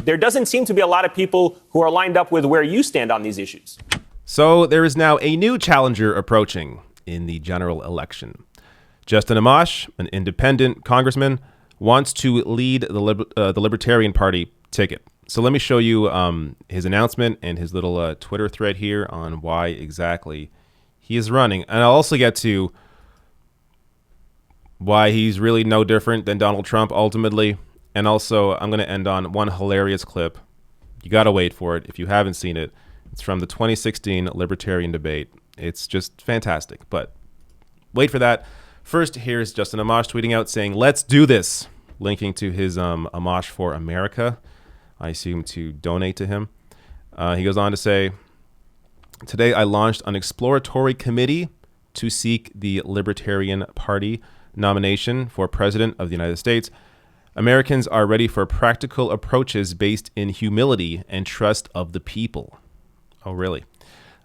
there doesn't seem to be a lot of people who are lined up with where you stand on these issues. So there is now a new challenger approaching in the general election. Justin Amash, an independent congressman, wants to lead the Libertarian Party ticket. So let me show you his announcement and his little Twitter thread here on why exactly he is running. And I'll also get to why he's really no different than Donald Trump ultimately. And also, I'm going to end on one hilarious clip. You got to wait for it if you haven't seen it. It's from the 2016 Libertarian debate. It's just fantastic. But wait for that. First, here's Justin Amash tweeting out saying, "Let's do this," linking to his Amash for America. I assume to donate to him. He goes on to say, "Today I launched an exploratory committee to seek the Libertarian Party nomination for President of the United States. Americans are ready for practical approaches based in humility and trust of the people." Oh, really?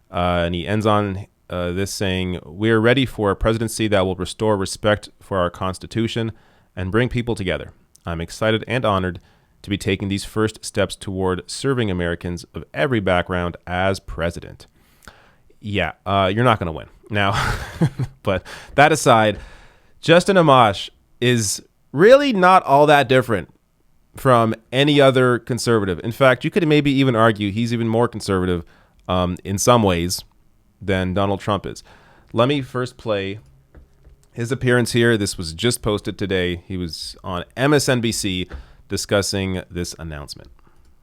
And he ends on this saying, "We're ready for a presidency that will restore respect for our Constitution and bring people together. I'm excited and honored to be taking these first steps toward serving Americans of every background as president." Yeah, you're not going to win. Now, but that aside, Justin Amash is really not all that different from any other conservative. In fact, you could maybe even argue he's even more conservative in some ways than Donald Trump is. Let me first play his appearance here. This was just posted today. He was on MSNBC discussing this announcement.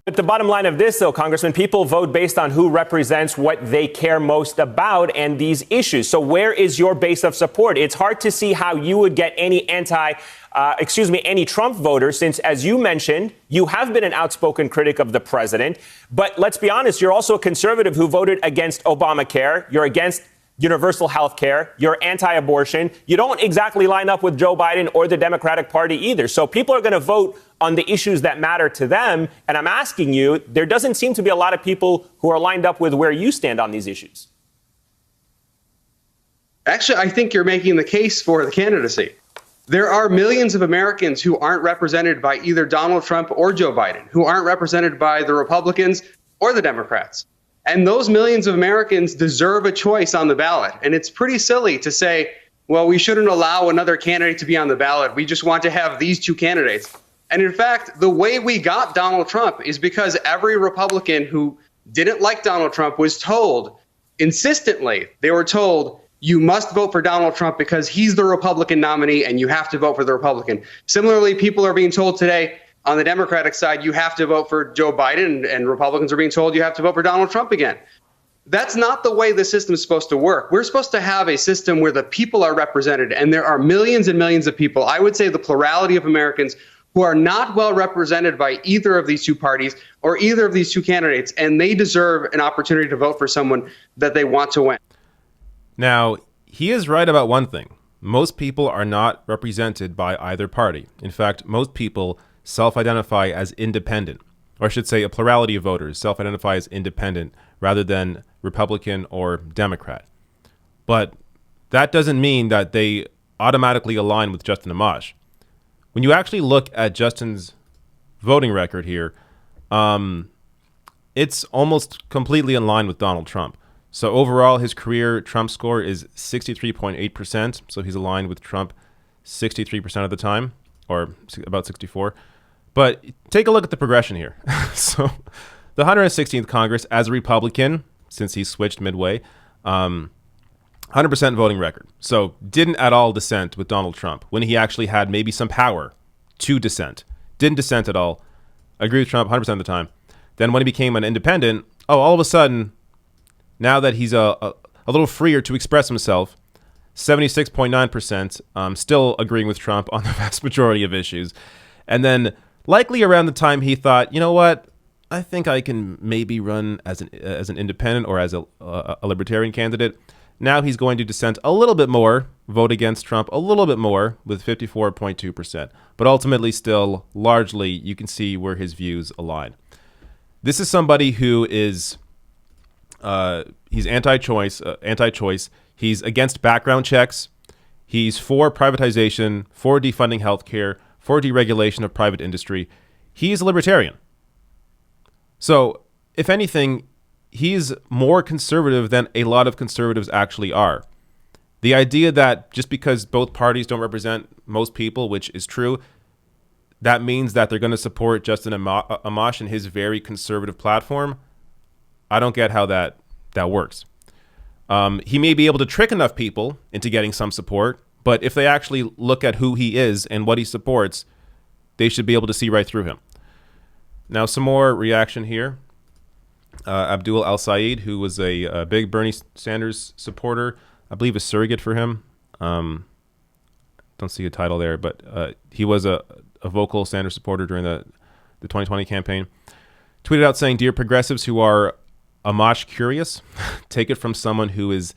But the bottom line of this, though, Congressman, people vote based on who represents what they care most about and these issues. So where is your base of support? It's hard to see how you would get any any Trump voters, since, as you mentioned, you have been an outspoken critic of the president. But let's be honest, you're also a conservative who voted against Obamacare. You're against universal health care. You're anti-abortion. You don't exactly line up with Joe Biden or the Democratic Party either. So people are going to vote on the issues that matter to them. And I'm asking you, there doesn't seem to be a lot of people who are lined up with where you stand on these issues. Actually, I think you're making the case for the candidacy. There are millions of Americans who aren't represented by either Donald Trump or Joe Biden, who aren't represented by the Republicans or the Democrats. And those millions of Americans deserve a choice on the ballot. And it's pretty silly to say, well, we shouldn't allow another candidate to be on the ballot. We just want to have these two candidates. And in fact, the way we got Donald Trump is because every Republican who didn't like Donald Trump was told insistently, they were told, you must vote for Donald Trump because he's the Republican nominee and you have to vote for the Republican. Similarly, people are being told today on the Democratic side, you have to vote for Joe Biden, and Republicans are being told you have to vote for Donald Trump again. That's not the way the system is supposed to work. We're supposed to have a system where the people are represented, and there are millions and millions of people, I would say the plurality of Americans, who are not well represented by either of these two parties or either of these two candidates, and they deserve an opportunity to vote for someone that they want to win. Now, he is right about one thing. Most people are not represented by either party. In fact, most people self-identify as independent, or I should say a plurality of voters self-identify as independent rather than Republican or Democrat. But that doesn't mean that they automatically align with Justin Amash. When you actually look at Justin's voting record here, it's almost completely in line with Donald Trump. So overall, his career Trump score is 63.8%. So he's aligned with Trump 63% of the time, or about 64. But take a look at the progression here. So the 116th Congress as a Republican, since he switched midway, 100% voting record. So didn't at all dissent with Donald Trump when he actually had maybe some power to dissent. Didn't dissent at all. Agree with Trump 100% of the time. Then when he became an independent, all of a sudden, now that he's a little freer to express himself, 76.9%, still agreeing with Trump on the vast majority of issues. And then likely around the time he thought, you know what, I think I can maybe run as an independent or as a libertarian candidate. Now he's going to dissent a little bit more, vote against Trump a little bit more with 54.2%. But ultimately still, largely, you can see where his views align. This is somebody who is, he's anti-choice. He's against background checks. He's for privatization, for defunding healthcare, for deregulation of private industry. He's a libertarian. So, if anything, he's more conservative than a lot of conservatives actually are. The idea that just because both parties don't represent most people, which is true, that means that they're going to support Justin Amash and his very conservative platform, I don't get how that works. He may be able to trick enough people into getting some support, but if they actually look at who he is and what he supports, they should be able to see right through him. Now, some more reaction here. Abdul Al-Said, who was a big Bernie Sanders supporter, I believe a surrogate for him. Don't see a title there, but he was a vocal Sanders supporter during the 2020 campaign. Tweeted out saying, "Dear progressives who are Amash curious, take it from someone who is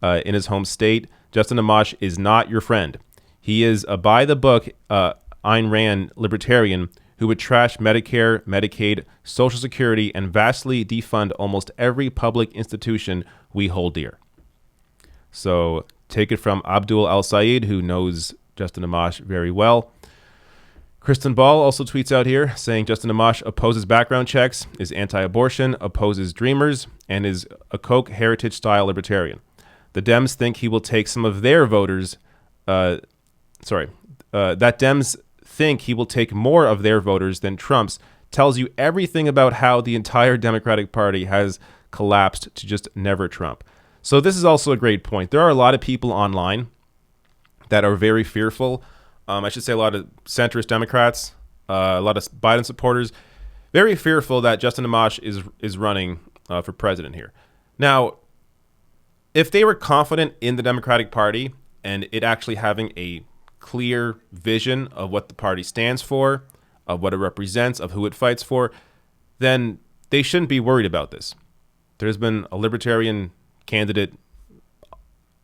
in his home state. Justin Amash is not your friend. He is a by-the-book Ayn Rand libertarian who would trash Medicare, Medicaid, Social Security, and vastly defund almost every public institution we hold dear." So take it from Abdul Al-Said, who knows Justin Amash very well. Kristen Ball also tweets out here saying Justin Amash opposes background checks, is anti-abortion, opposes Dreamers, and is a Koch heritage-style libertarian. The Dems think he will take some of their voters. That Dems think he will take more of their voters than Trump's tells you everything about how the entire Democratic Party has collapsed to just never Trump. So this is also a great point. There are a lot of people online that are very fearful. I should say a lot of centrist Democrats, a lot of Biden supporters, very fearful that Justin Amash is running for president here. Now, if they were confident in the Democratic Party and it actually having a clear vision of what the party stands for, of what it represents, of who it fights for, then they shouldn't be worried about this. There's been a libertarian candidate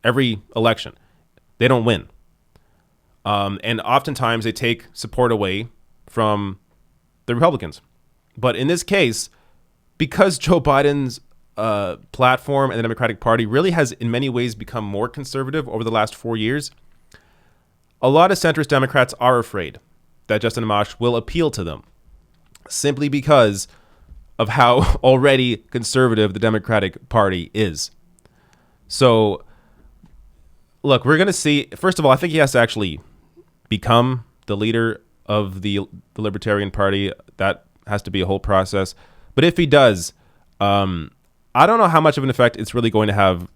every election. They don't win. And oftentimes they take support away from the Republicans. But in this case, because Joe Biden's platform and the Democratic Party really has in many ways become more conservative over the last 4 years, a lot of centrist Democrats are afraid that Justin Amash will appeal to them simply because of how already conservative the Democratic Party is. So, look, we're going to see. First of all, I think he has to actually become the leader of the Libertarian Party. That has to be a whole process. But if he does, I don't know how much of an effect it's really going to have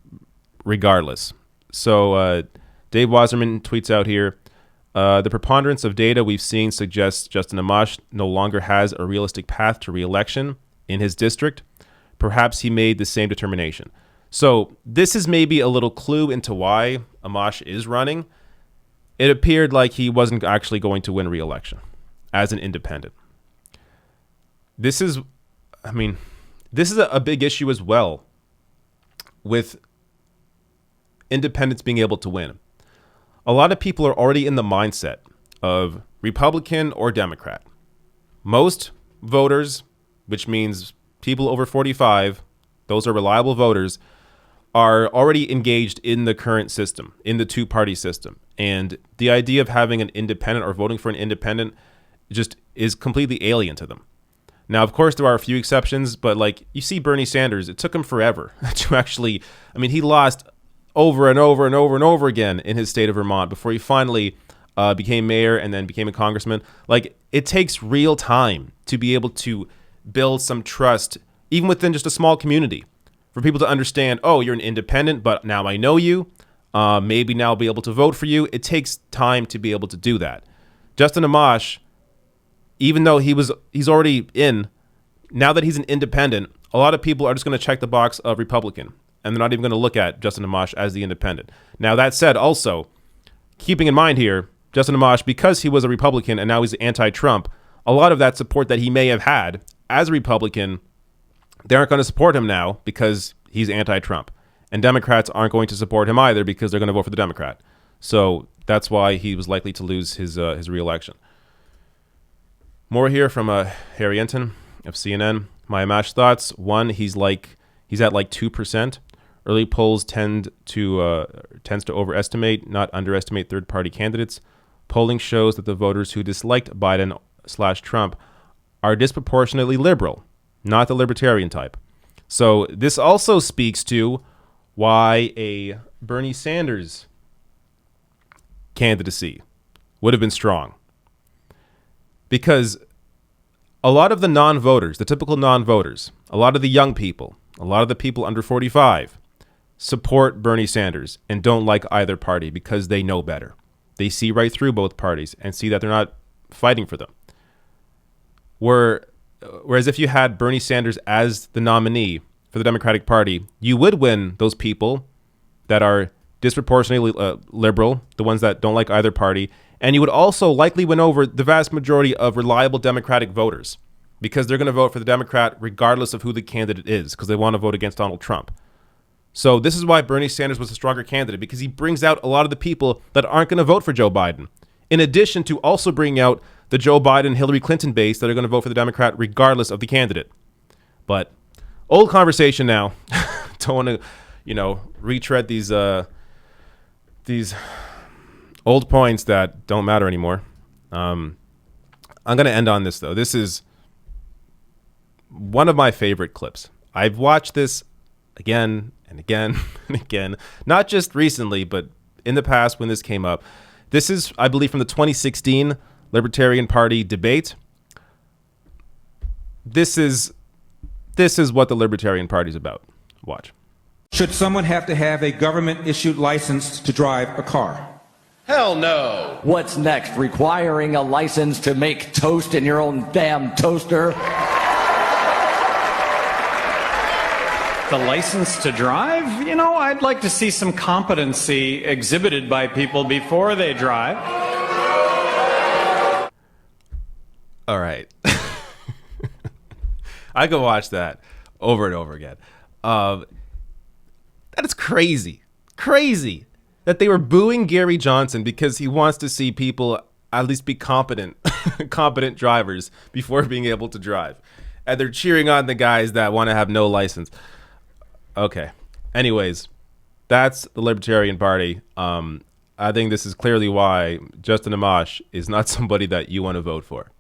regardless. So Dave Wasserman tweets out here, the preponderance of data we've seen suggests Justin Amash no longer has a realistic path to re-election in his district. Perhaps he made the same determination. So this is maybe a little clue into why Amash is running. It appeared like he wasn't actually going to win re-election as an independent. This is a big issue as well with independents being able to win. A lot of people are already in the mindset of Republican or Democrat. Most voters, which means people over 45, those are reliable voters, are already engaged in the current system, in the two-party system. And the idea of having an independent or voting for an independent just is completely alien to them. Now, of course, there are a few exceptions, but like you see Bernie Sanders, it took him forever to actually, he lost over and over and over and over again in his state of Vermont before he finally became mayor and then became a congressman. Like, it takes real time to be able to build some trust, even within just a small community, for people to understand, oh, you're an independent, but now I know you. Maybe now I'll be able to vote for you. It takes time to be able to do that. Justin Amash, even though he's already in, now that he's an independent, a lot of people are just going to check the box of Republican, and they're not even going to look at Justin Amash as the independent. Now, that said, also, keeping in mind here, Justin Amash, because he was a Republican and now he's anti-Trump, a lot of that support that he may have had as a Republican, they aren't going to support him now because he's anti-Trump. And Democrats aren't going to support him either because they're going to vote for the Democrat. So that's why he was likely to lose his re-election. More here from Harry Enton of CNN. My Amash thoughts. One, he's at like 2%. Early polls tends to overestimate, not underestimate third-party candidates. Polling shows that the voters who disliked Biden/Trump are disproportionately liberal, not the libertarian type. So this also speaks to why a Bernie Sanders candidacy would have been strong. Because a lot of the non-voters, the typical non-voters, a lot of the young people, a lot of the people under 45 support Bernie Sanders and don't like either party because they know better. They see right through both parties and see that they're not fighting for them. Whereas if you had Bernie Sanders as the nominee for the Democratic Party, you would win those people that are disproportionately liberal, the ones that don't like either party, and you would also likely win over the vast majority of reliable Democratic voters because they're going to vote for the Democrat regardless of who the candidate is because they want to vote against Donald Trump. So this is why Bernie Sanders was a stronger candidate, because he brings out a lot of the people that aren't going to vote for Joe Biden, in addition to also bringing out the Joe Biden, Hillary Clinton base that are going to vote for the Democrat regardless of the candidate. But old conversation now. Don't want to, retread these old points that don't matter anymore. I'm going to end on this, though. This is one of my favorite clips. I've watched this again and again and again, not just recently, but in the past when this came up. This is, I believe, from the 2016 Libertarian Party debate. This is what the Libertarian Party is about. Watch. Should someone have to have a government-issued license to drive a car? Hell no. What's next? Requiring a license to make toast in your own damn toaster? The license to drive? I'd like to see some competency exhibited by people before they drive. All right. I could watch that over and over again. That is crazy. Crazy that they were booing Gary Johnson because he wants to see people at least be competent drivers before being able to drive. And they're cheering on the guys that want to have no license. Okay. Anyways, that's the Libertarian Party. I think this is clearly why Justin Amash is not somebody that you want to vote for.